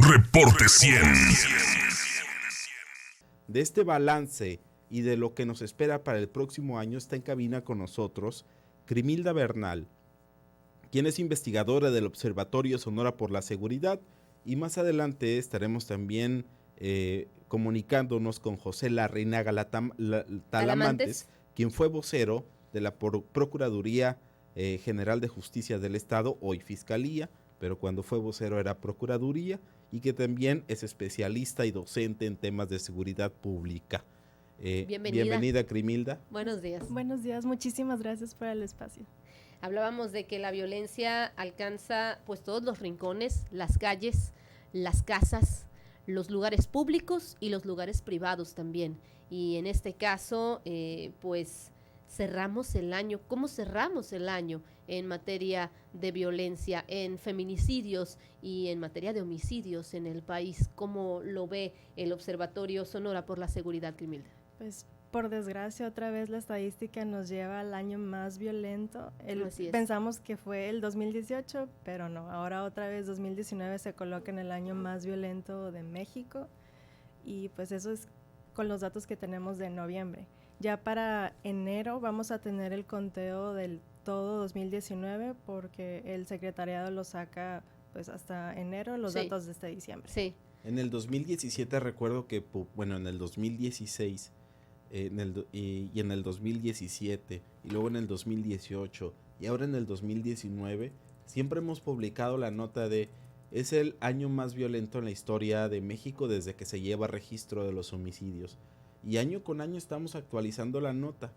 Reporte 100. De este balance y de lo que nos espera para el próximo año está en cabina con nosotros Crimilda Bernal, quien es investigadora del Observatorio Sonora por la Seguridad, y más adelante estaremos también comunicándonos con José Larrinaga Talamantes, quien fue vocero de la Procuraduría General de Justicia del Estado, hoy Fiscalía, pero cuando fue vocero era Procuraduría, y que también es especialista y docente en temas de seguridad pública. Bienvenida, Crimilda. Buenos días. Buenos días, muchísimas gracias por el espacio. Hablábamos de que la violencia alcanza pues todos los rincones, las calles, las casas, los lugares públicos y los lugares privados también. Y en este caso, pues cerramos el año. ¿Cómo cerramos el año en materia de violencia, en feminicidios y en materia de homicidios en el país? ¿Cómo lo ve el Observatorio Sonora por la Seguridad, Crimilda? Pues por desgracia otra vez la estadística nos lleva al año más violento. Pensamos que fue el 2018, pero no, ahora otra vez 2019 se coloca en el año más violento de México, y pues eso es con los datos que tenemos de noviembre. Ya para enero vamos a tener el conteo del todo 2019, porque el secretariado lo saca pues hasta enero los datos de este diciembre. Sí. En el 2017 recuerdo que, bueno, en el 2016 y en el 2017 y luego en el 2018 y ahora en el 2019 siempre hemos publicado la nota de es el año más violento en la historia de México desde que se lleva registro de los homicidios, y año con año estamos actualizando la nota.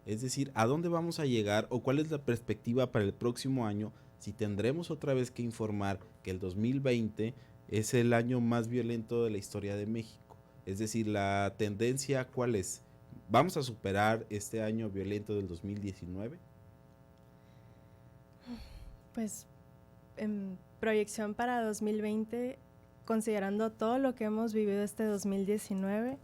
Es decir, ¿a dónde vamos a llegar o cuál es la perspectiva para el próximo año si tendremos otra vez que informar que el 2020 es el año más violento de la historia de México? Es decir, la tendencia, ¿cuál es? ¿Vamos a superar este año violento del 2019? Pues en proyección para 2020, considerando todo lo que hemos vivido este 2019,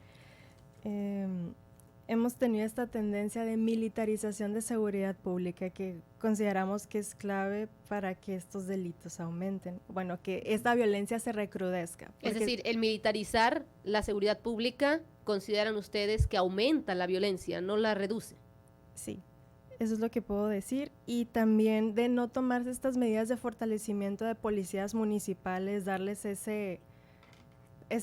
hemos tenido esta tendencia de militarización de seguridad pública que consideramos que es clave para que estos delitos aumenten, bueno, que esta violencia se recrudezca. Es decir, el militarizar la seguridad pública, ¿consideran ustedes que aumenta la violencia, no la reduce? Sí, eso es lo que puedo decir, y también de no tomarse estas medidas de fortalecimiento de policías municipales, darles esa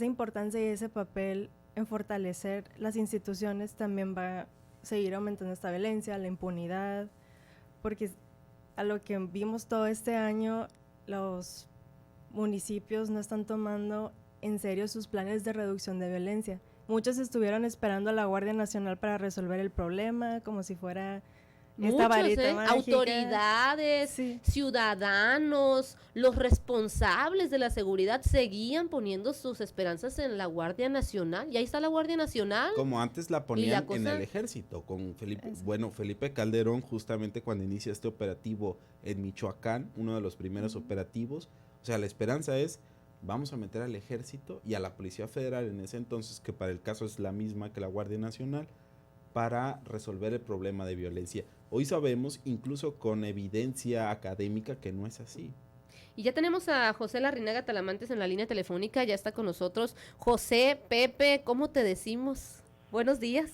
importancia y ese papel en fortalecer las instituciones, también va a seguir aumentando esta violencia, la impunidad, porque a lo que vimos todo este año, los municipios no están tomando en serio sus planes de reducción de violencia. Muchos estuvieron esperando a la Guardia Nacional para resolver el problema, como si fuera esta varita mágica. Autoridades, sí, ciudadanos, los responsables de la seguridad seguían poniendo sus esperanzas en la Guardia Nacional, y ahí está la Guardia Nacional. Como antes la ponían en el ejército, con Felipe Calderón, justamente cuando inicia este operativo en Michoacán, uno de los primeros operativos. O sea, la esperanza es, vamos a meter al ejército y a la Policía Federal en ese entonces, que para el caso es la misma que la Guardia Nacional, para resolver el problema de violencia. Hoy sabemos, incluso con evidencia académica, que no es así. Y ya tenemos a José Larrinaga Talamantes en la línea telefónica, ya está con nosotros. José, Pepe, ¿cómo te decimos? Buenos días.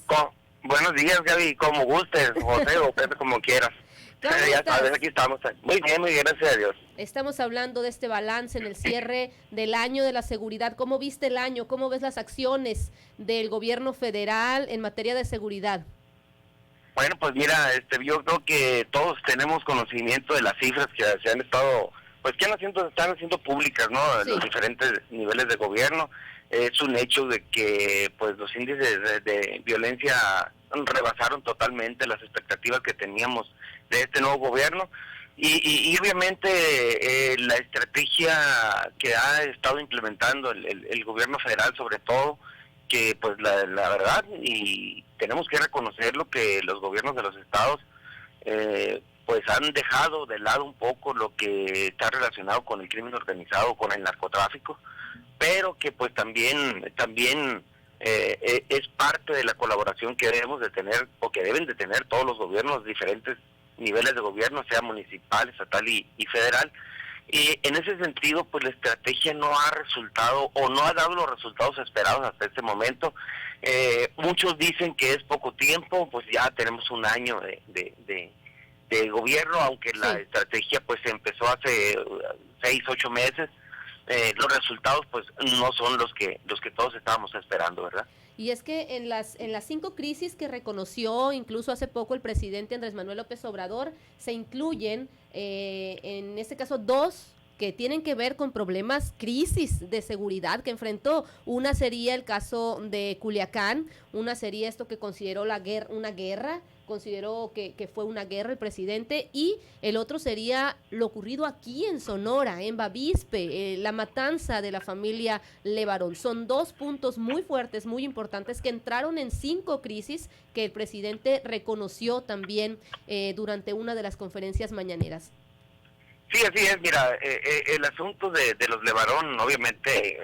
Buenos días, Gaby, como gustes, José o Pepe, como quieras. Ya sabes, aquí estamos. Muy bien, gracias a Dios. Estamos hablando de este balance en el cierre del año de la seguridad. ¿Cómo viste el año? ¿Cómo ves las acciones del gobierno federal en materia de seguridad? Bueno, pues mira, yo creo que todos tenemos conocimiento de las cifras que se han estado, pues que están haciendo públicas, ¿no? Sí. Los diferentes niveles de gobierno. Es un hecho de que pues los índices de violencia rebasaron totalmente las expectativas que teníamos de este nuevo gobierno, y obviamente la estrategia que ha estado implementando el gobierno federal, sobre todo, que pues la verdad, y tenemos que reconocerlo, que los gobiernos de los estados pues han dejado de lado un poco lo que está relacionado con el crimen organizado, con el narcotráfico, pero que pues también es parte de la colaboración que debemos de tener, o que deben de tener todos los gobiernos, diferentes niveles de gobierno, sea municipal, estatal y federal, Y en ese sentido, pues la estrategia no ha resultado o no ha dado los resultados esperados hasta este momento. Muchos dicen que es poco tiempo, pues ya tenemos un año de gobierno, aunque la estrategia pues empezó hace 6-8 meses. Los resultados pues no son los que todos estábamos esperando, ¿verdad? Y es que en las 5 crisis que reconoció incluso hace poco el presidente Andrés Manuel López Obrador, se incluyen en este caso 2 que tienen que ver con problemas, crisis de seguridad que enfrentó. Una sería el caso de Culiacán, una sería esto que consideró una guerra, consideró que fue una guerra el presidente, y el otro sería lo ocurrido aquí en Sonora, en Bavispe, la matanza de la familia Levarón. Son 2 puntos muy fuertes, muy importantes, que entraron en 5 crisis que el presidente reconoció también durante una de las conferencias mañaneras. Sí, así es. Mira, el asunto de los Levarón obviamente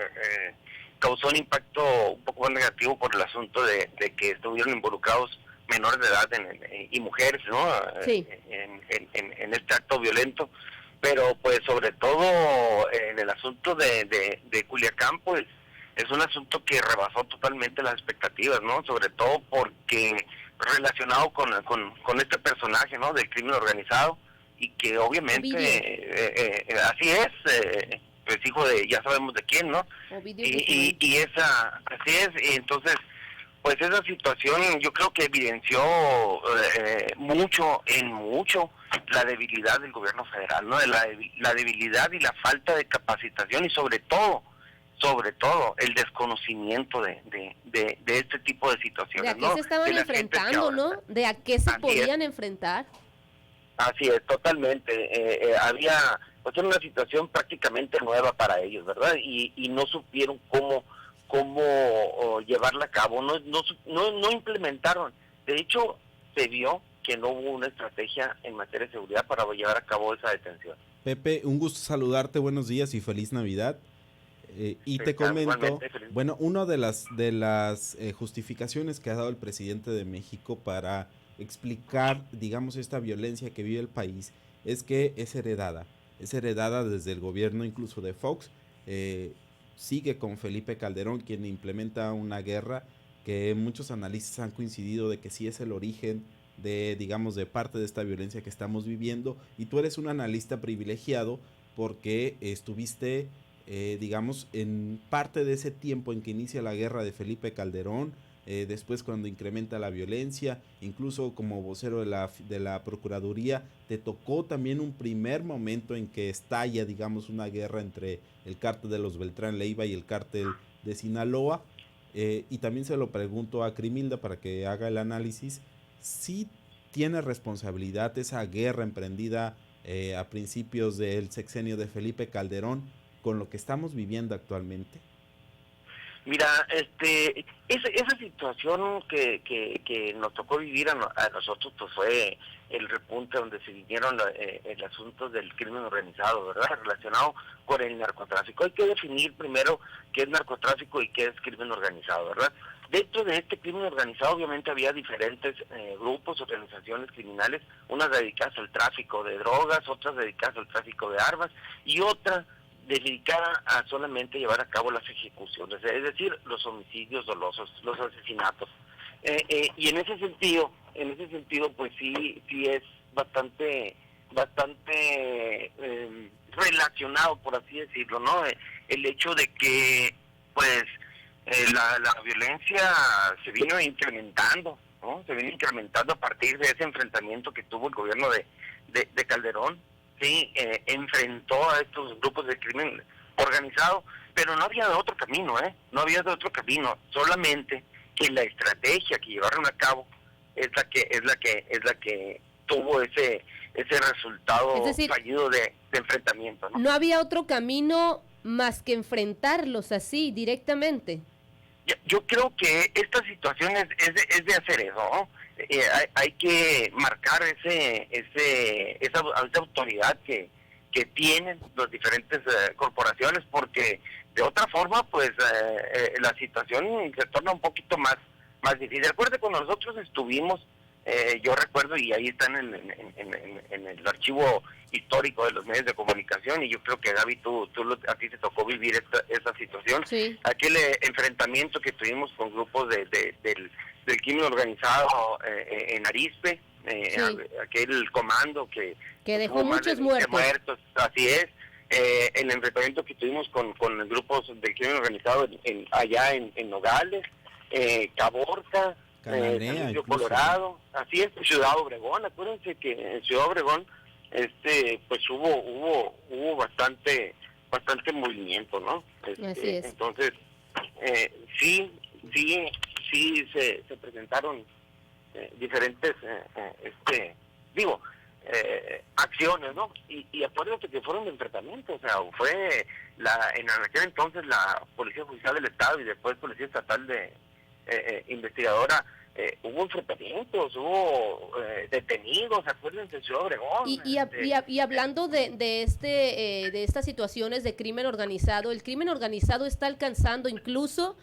causó un impacto un poco más negativo por el asunto de que estuvieron involucrados menores de edad y mujeres, ¿no? Sí. En este acto violento, pero pues sobre todo en el asunto de Culiacán, pues es un asunto que rebasó totalmente las expectativas, ¿no? Sobre todo porque relacionado con este personaje, ¿no? Del crimen organizado, y que obviamente así es, pues hijo de ya sabemos de quién, ¿no? Y esa, así es, y entonces pues esa situación yo creo que evidenció mucho la debilidad del gobierno federal, ¿no? La debilidad y la falta de capacitación, y sobre todo el desconocimiento de este tipo de situaciones, ¿De a qué se estaban enfrentando, no? ¿De a qué se podían enfrentar? Así es, totalmente. Había, pues era una situación prácticamente nueva para ellos, ¿verdad? Y no supieron cómo llevarla a cabo, no implementaron. De hecho, se vio que no hubo una estrategia en materia de seguridad para llevar a cabo esa detención. Pepe, un gusto saludarte, buenos días y feliz Navidad. Y te comento, bueno, una de las justificaciones que ha dado el presidente de México para explicar, digamos, esta violencia que vive el país es que es heredada desde el gobierno incluso de Fox. Sigue con Felipe Calderón, quien implementa una guerra que muchos analistas han coincidido de que sí es el origen de, digamos, de parte de esta violencia que estamos viviendo. Y tú eres un analista privilegiado porque estuviste, digamos, en parte de ese tiempo en que inicia la guerra de Felipe Calderón, después cuando incrementa la violencia, incluso como vocero de la Procuraduría, te tocó también un primer momento en que estalla, digamos, una guerra entre el cártel de los Beltrán Leiva y el cártel de Sinaloa, y también se lo pregunto a Crimilda para que haga el análisis. ¿Sí tiene responsabilidad esa guerra emprendida a principios del sexenio de Felipe Calderón con lo que estamos viviendo actualmente? Mira, esa situación que nos tocó vivir a nosotros, pues fue el repunte donde se vinieron el asunto del crimen organizado, ¿verdad? Relacionado con el narcotráfico. Hay que definir primero qué es narcotráfico y qué es crimen organizado, ¿verdad? Dentro de este crimen organizado obviamente había diferentes grupos, organizaciones criminales, unas dedicadas al tráfico de drogas, otras dedicadas al tráfico de armas y otras dedicada a solamente llevar a cabo las ejecuciones, es decir, los homicidios dolosos, los asesinatos. Y en ese sentido, pues sí es bastante relacionado, por así decirlo, ¿no? El hecho de que, pues, la violencia se vino incrementando, ¿no? Se vino incrementando a partir de ese enfrentamiento que tuvo el gobierno de Calderón. Sí, enfrentó a estos grupos de crimen organizado, pero no había de otro camino, no había de otro camino, solamente que la estrategia que llevaron a cabo es la que tuvo ese resultado, es decir, fallido de enfrentamiento, ¿no? No había otro camino más que enfrentarlos así directamente. Yo creo que esta situación es de hacer eso, ¿no? Hay que marcar esa autoridad que tienen las diferentes corporaciones, porque de otra forma pues la situación se torna un poquito más difícil. Recuerde, cuando nosotros estuvimos Yo recuerdo, y ahí está en el archivo histórico de los medios de comunicación, y yo creo que Gaby, a ti te tocó vivir esta situación, sí, aquel enfrentamiento que tuvimos con grupos del crimen organizado en Arizpe, sí, aquel comando que dejó tuvo más de muchos 20 muertos. así es, el enfrentamiento que tuvimos con grupos del crimen organizado allá en Nogales, Caborca, Cananea, San Luis incluso, Colorado, así es, Ciudad Obregón. Acuérdense que en Ciudad Obregón pues hubo bastante movimiento, ¿no? Así es. Entonces sí se presentaron diferentes acciones, ¿no? Y acuérdate que fueron de enfrentamiento, o sea, fue en aquel entonces la Policía Judicial del Estado y después Policía Estatal de investigadora, hubo enfrentamientos, hubo detenidos, acuérdense, en Ciudad Obregón. Y hablando de estas situaciones de crimen organizado, el crimen organizado está alcanzando incluso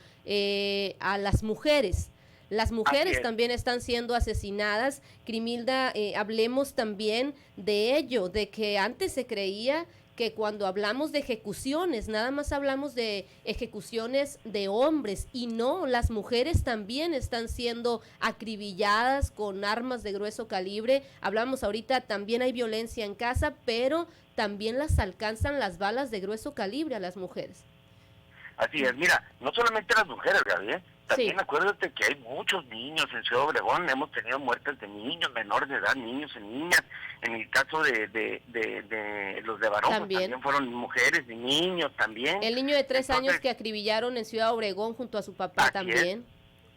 a las mujeres. Las mujeres también están siendo asesinadas. Crimilda, hablemos también de ello, de que antes se creía que cuando hablamos de ejecuciones, nada más hablamos de ejecuciones de hombres, y no, las mujeres también están siendo acribilladas con armas de grueso calibre. Hablamos ahorita, también hay violencia en casa, pero también las alcanzan las balas de grueso calibre a las mujeres. Así es, mira, no solamente las mujeres, Gaby, también Sí. acuérdate que hay muchos niños en Ciudad Obregón, hemos tenido muertes de niños menores de edad, niños y niñas. En el caso de los de Barón, también fueron mujeres y niños también. El niño de 3 años que acribillaron en Ciudad Obregón junto a su papá también.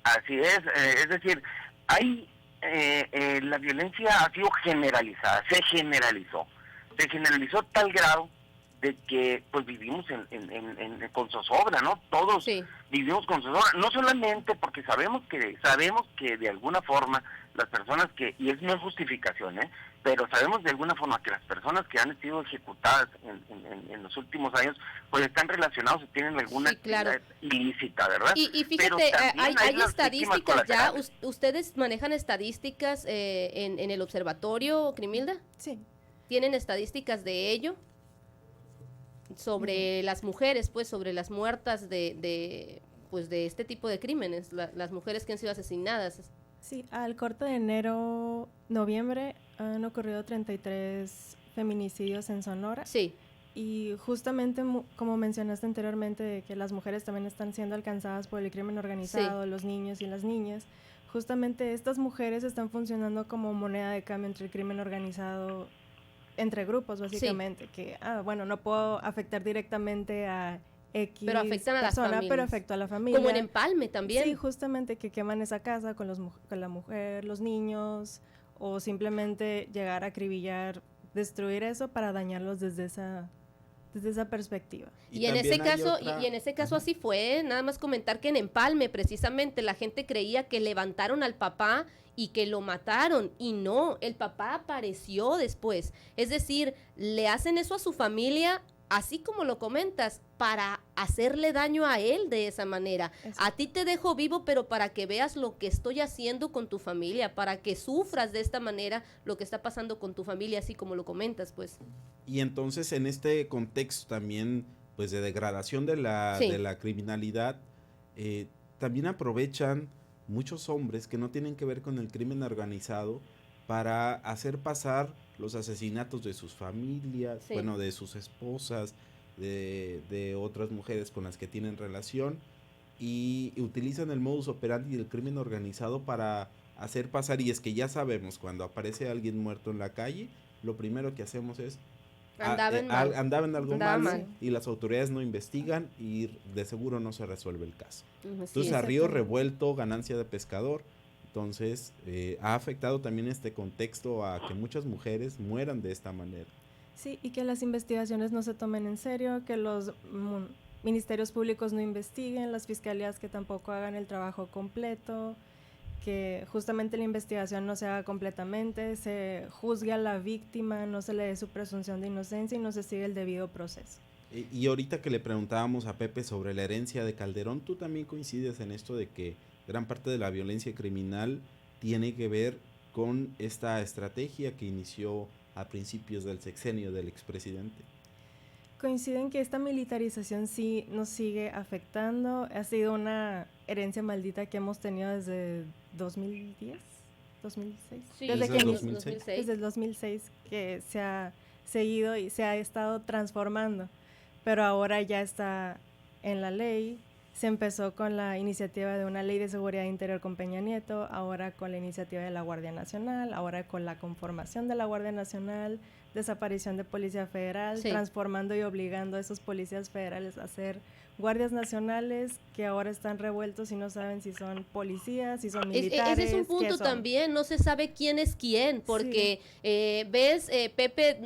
Así es decir, hay la violencia ha sido generalizada, se generalizó a tal grado de que pues vivimos con zozobra, ¿no? Todos vivimos con zozobra, no solamente porque sabemos que de alguna forma las personas y no es justificación, pero sabemos de alguna forma que las personas que han sido ejecutadas en los últimos años pues están relacionados y tienen alguna actividad ilícita, ¿verdad? Y fíjate, hay estadísticas ya, ¿ustedes manejan estadísticas en el observatorio, Crimilda? Sí. ¿Tienen estadísticas de ello? Sobre las mujeres, pues, sobre las muertas de este tipo de crímenes, las mujeres que han sido asesinadas. Sí, al corte de noviembre han ocurrido 33 feminicidios en Sonora. Sí. Y justamente, como mencionaste anteriormente, de que las mujeres también están siendo alcanzadas por el crimen organizado, los niños y las niñas, justamente estas mujeres están funcionando como moneda de cambio entre el crimen organizado, entre grupos, básicamente, que, no puedo afectar directamente a X pero afectan a persona, las familias. pero afecto a la familia. Como en Empalme también. Sí, justamente, que queman esa casa con la mujer, los niños, o simplemente llegar a acribillar, destruir eso para dañarlos desde esa perspectiva. Y en ese caso así fue, nada más comentar que en Empalme precisamente la gente creía que levantaron al papá y que lo mataron, y no, el papá apareció después. Es decir, le hacen eso a su familia, así como lo comentas, para hacerle daño a él de esa manera. Exacto. A ti te dejo vivo, pero para que veas lo que estoy haciendo con tu familia, para que sufras de esta manera lo que está pasando con tu familia, así como lo comentas, pues. Y entonces en este contexto también, pues, de degradación de la criminalidad, también aprovechan muchos hombres que no tienen que ver con el crimen organizado para hacer pasar los asesinatos de sus familias, de sus esposas, de otras mujeres con las que tienen relación, y utilizan el modus operandi del crimen organizado para hacer pasar, y es que ya sabemos, cuando aparece alguien muerto en la calle, lo primero que hacemos es andaba en algo malo, y las autoridades no investigan y de seguro no se resuelve el caso. Entonces, a río revuelto, ganancia de pescador. Entonces, ha afectado también este contexto a que muchas mujeres mueran de esta manera. Sí, y que las investigaciones no se tomen en serio, que los ministerios públicos no investiguen, las fiscalías que tampoco hagan el trabajo completo, que justamente la investigación no se haga completamente, se juzgue a la víctima, no se le dé su presunción de inocencia y no se sigue el debido proceso. Y ahorita que le preguntábamos a Pepe sobre la herencia de Calderón, ¿tú también coincides en esto de que gran parte de la violencia criminal tiene que ver con esta estrategia que inició a principios del sexenio del expresidente? Coincido en que esta militarización sí nos sigue afectando. Ha sido una herencia maldita que hemos tenido desde 2010, 2006. Sí, Desde que el ni- 2006. desde el 2006 que se ha seguido y se ha estado transformando, pero ahora ya está en la ley. Se empezó con la iniciativa de una ley de seguridad interior con Peña Nieto, ahora con la iniciativa de la Guardia Nacional, ahora con la conformación de la Guardia Nacional, desaparición de Policía Federal, Sí. transformando y obligando a esos policías federales a ser guardias nacionales que ahora están revueltos y no saben si son policías, si son militares. Ese es un qué punto son. también, no se sabe quién es quién, porque ves, Pepe,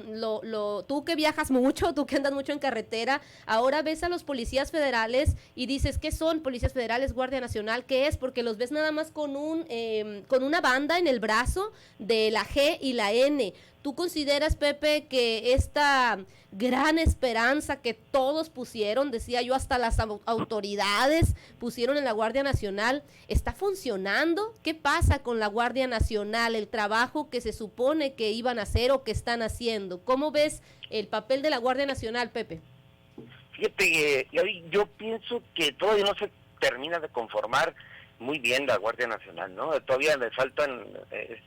tú que viajas mucho, tú que andas mucho en carretera, ahora ves a los policías federales y dices, ¿qué son policías federales, Guardia Nacional? ¿Qué es? Porque los ves nada más con una banda en el brazo de la G y la N. ¿Tú consideras, Pepe, que esta gran esperanza que todos pusieron, decía yo, hasta las autoridades pusieron en la Guardia Nacional, está funcionando? ¿Qué pasa con la Guardia Nacional, el trabajo que se supone que iban a hacer o que están haciendo? ¿Cómo ves el papel de la Guardia Nacional, Pepe? Fíjate, yo pienso que todavía no se termina de conformar muy bien la Guardia Nacional, ¿no? Todavía le faltan,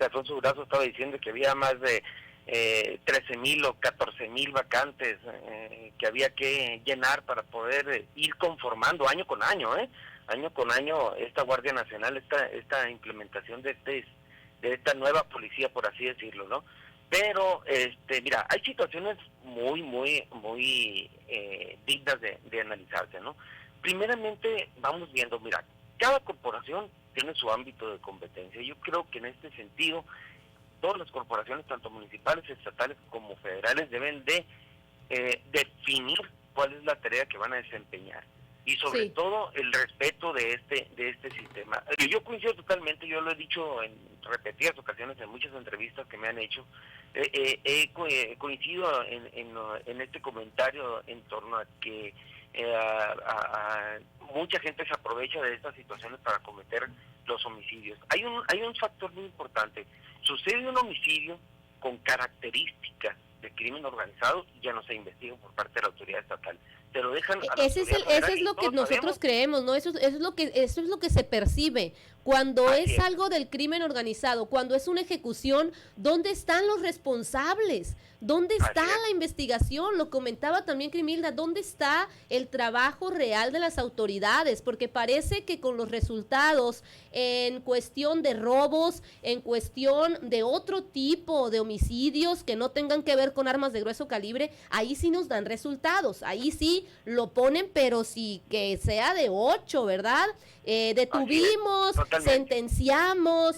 Alfonso Durazo estaba diciendo que había más de 13,000 o 14,000 vacantes que había que llenar para poder ir conformando año con año esta Guardia Nacional, esta implementación de esta nueva policía, por así decirlo, ¿no? Pero mira, hay situaciones muy dignas de analizarse, ¿no? Primeramente vamos viendo, mira, cada corporación tiene su ámbito de competencia. Yo creo que en este sentido todas las corporaciones, tanto municipales, estatales como federales, deben de definir cuál es la tarea que van a desempeñar y sobre todo el respeto de este sistema. Yo coincido totalmente, yo lo he dicho en repetidas ocasiones en muchas entrevistas que me han hecho, coincido en este comentario en torno a que mucha gente se aprovecha de estas situaciones para cometer los homicidios. Hay un factor muy importante. Sucede un homicidio con características de crimen organizado y ya no se investiga por parte de la autoridad estatal. Te lo dejan a la Ese es lo que nosotros creemos, ¿no? Eso es lo que se percibe. Cuando es algo del crimen organizado, cuando es una ejecución, ¿dónde están los responsables? ¿Dónde está la investigación? Lo comentaba también Crimilda, ¿dónde está el trabajo real de las autoridades? Porque parece que con los resultados en cuestión de robos, en cuestión de otro tipo de homicidios que no tengan que ver con armas de grueso calibre, ahí sí nos dan resultados, ahí sí lo ponen, pero sí que sea de 8, ¿verdad? Detuvimos, sentenciamos,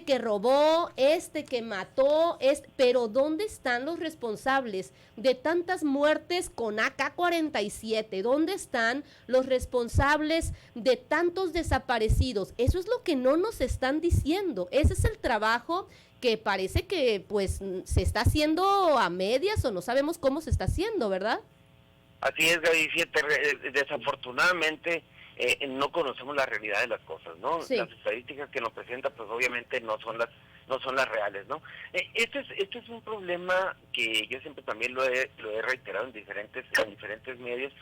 que robó, que mató, pero ¿dónde están los responsables de tantas muertes con AK-47? ¿Dónde están los responsables de tantos desaparecidos? Eso es lo que no nos están diciendo. Ese es el trabajo que parece que pues se está haciendo a medias o no sabemos cómo se está haciendo, ¿verdad? Así es, Gaby, fíjate, desafortunadamente no conocemos la realidad de las cosas, ¿no? Sí. Las estadísticas que nos presentan, pues obviamente no son las reales, ¿no? Este es un problema que yo siempre también lo he reiterado en diferentes medios,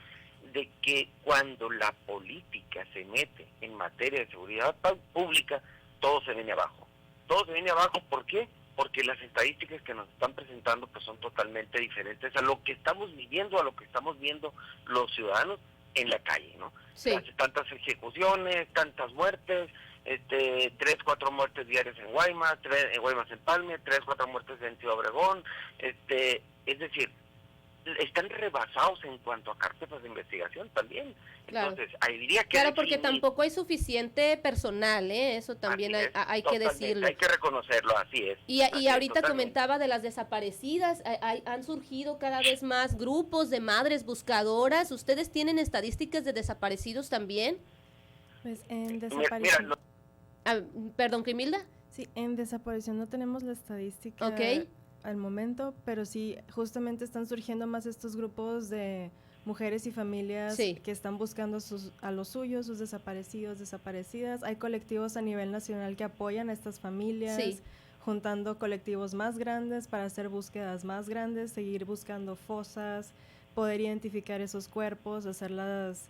de que cuando la política se mete en materia de seguridad pública, todo se viene abajo. Todo se viene abajo, ¿por qué? Porque las estadísticas que nos están presentando pues son totalmente diferentes a lo que estamos viviendo, a lo que estamos viendo los ciudadanos en la calle, ¿no? Sí. Tantas ejecuciones, tantas muertes, 3, 4 muertes diarias en Guaymas, en Guaymas Empalme, 3, 4 muertes en Ciudad Obregón, es decir, están rebasados en cuanto a carpetas de investigación también. Claro. Entonces, ahí diría que... Claro, porque tampoco hay suficiente personal, eso también hay que decirlo. Hay que reconocerlo, así es. Y ahorita comentaba de las desaparecidas, han surgido cada vez más grupos de madres buscadoras. ¿Ustedes tienen estadísticas de desaparecidos también? Pues en desaparición... Perdón, Crimilda. Sí, en desaparición no tenemos la estadística al momento, pero sí, justamente están surgiendo más estos grupos de mujeres y familias que están buscando a los suyos, sus desaparecidos, desaparecidas. Hay colectivos a nivel nacional que apoyan a estas familias. Sí. juntando colectivos más grandes para hacer búsquedas más grandes, seguir buscando fosas, poder identificar esos cuerpos, hacerlas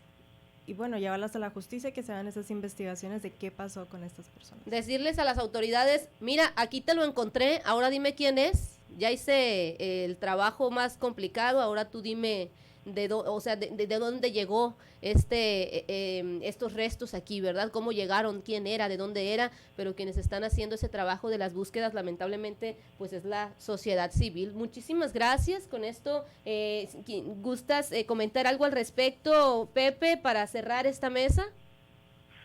y bueno, llevarlas a la justicia y que se hagan esas investigaciones de qué pasó con estas personas. Decirles a las autoridades, mira, aquí te lo encontré, ahora dime quién es, ya hice el trabajo más complicado, ahora tú dime de dónde llegó estos restos aquí, ¿verdad? Cómo llegaron, quién era, de dónde era, pero quienes están haciendo ese trabajo de las búsquedas, lamentablemente, pues es la sociedad civil. Muchísimas gracias. Con esto, ¿gustas comentar algo al respecto, Pepe, para cerrar esta mesa?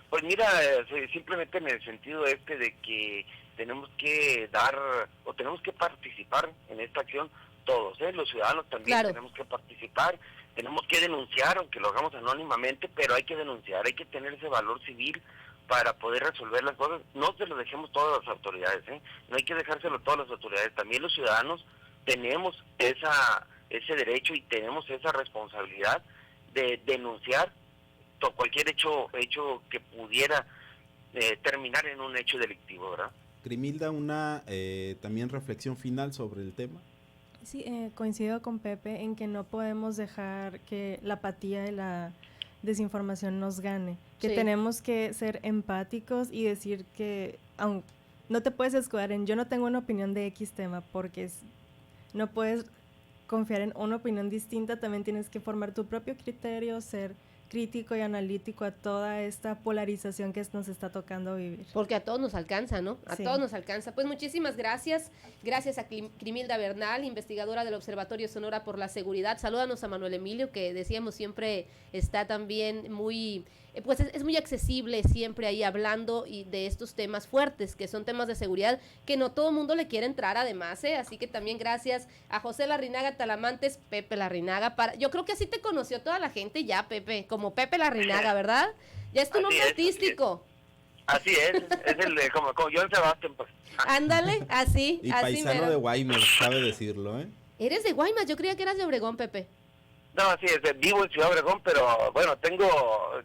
Pues mira, simplemente en el sentido de que tenemos que tenemos que participar en esta acción todos, los ciudadanos también. Claro. Tenemos que participar, tenemos que denunciar, aunque lo hagamos anónimamente, pero hay que denunciar, hay que tener ese valor civil para poder resolver las cosas. No se lo dejemos todas las autoridades, no hay que dejárselo a todas las autoridades, también los ciudadanos tenemos ese derecho y tenemos esa responsabilidad de denunciar cualquier hecho que pudiera terminar en un hecho delictivo, ¿verdad? Grimilda, una también reflexión final sobre el tema. Sí, coincido con Pepe en que no podemos dejar que la apatía y la desinformación nos gane, que sí. Tenemos que ser empáticos y decir que no te puedes escudar en yo no tengo una opinión de X tema, porque no puedes confiar en una opinión distinta, también tienes que formar tu propio criterio, ser crítico y analítico a toda esta polarización que nos está tocando vivir. Porque a todos nos alcanza, ¿no? A todos nos alcanza. Pues muchísimas gracias. Gracias a Grimilda Bernal, investigadora del Observatorio Sonora por la Seguridad. Salúdanos a Manuel Emilio, que decíamos siempre está también muy... pues es muy accesible siempre ahí hablando y de estos temas fuertes, que son temas de seguridad, que no todo el mundo le quiere entrar además, así que también gracias a José Larrinaga Talamantes, Pepe Larrinaga, yo creo que así te conoció toda la gente ya, Pepe, como Pepe Larrinaga, ¿verdad? Ya es tu nombre artístico. Así es el de como John Sebastián, pues. Ándale, así. Y así paisano mero. de Guaymas, sabe decirlo, ¿eh? Eres de Guaymas, yo creía que eras de Obregón, Pepe. No, sí, vivo en Ciudad Obregón, pero bueno, tengo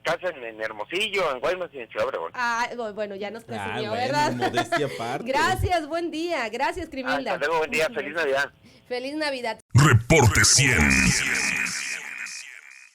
casa en Hermosillo, en Guaymas y en Ciudad Obregón. Ah, bueno, ya nos presumió, ¿verdad? Modestia aparte. Gracias, buen día, gracias, Grimilda. Hasta luego, buen día, feliz Navidad. Feliz Navidad. Reporte 100.